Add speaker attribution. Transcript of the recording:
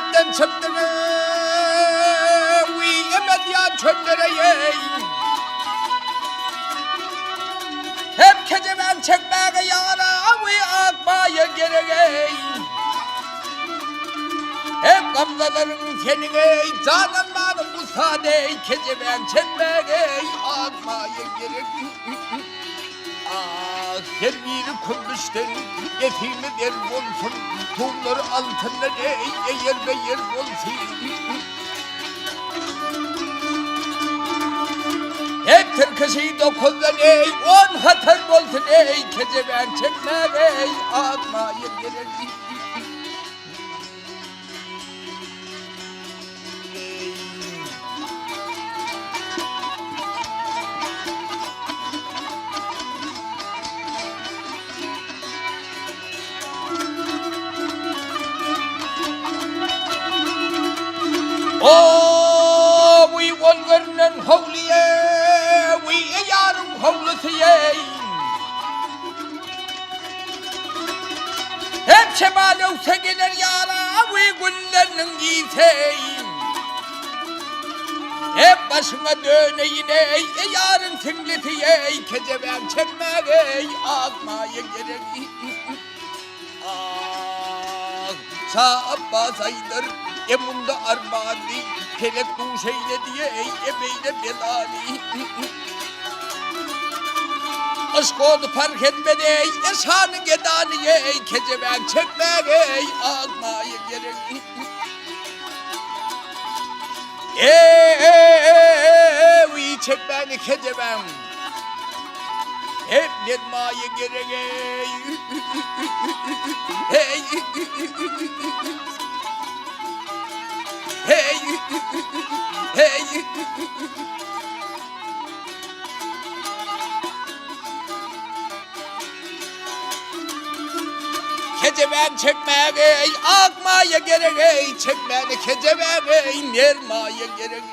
Speaker 1: Emetten çıktı emet ya çöllere hep kecemen çekmeye yara akmaya gerek hep gamzaların tenine cananmanın bu sade kecemen çekmeye akmaya gerek her biri kılmıştır yetimi der olsun tuğları altında eğer ve yer olsun hep tırkışı dokuzdan on hatır olsun kecemen çekmeye akmaya gerek we wondernen holiye we yarım holusiye hep şemalov segeler yara we güllerinin giyseyin hep başına döne yine yarın singletiye kecemen çekmeye akmaya gerek Abbas aydır emunda armani kelek duşeyle diye emeyle belani aşk oldu fark etmedi eşanı gedaniye kecemen çekmeye akmaya gerek çekmeni kecemen hep netmaya gerek hey hey hey kecemen çekmeye akmaya gerek çekmeni kecemen nermaya gerek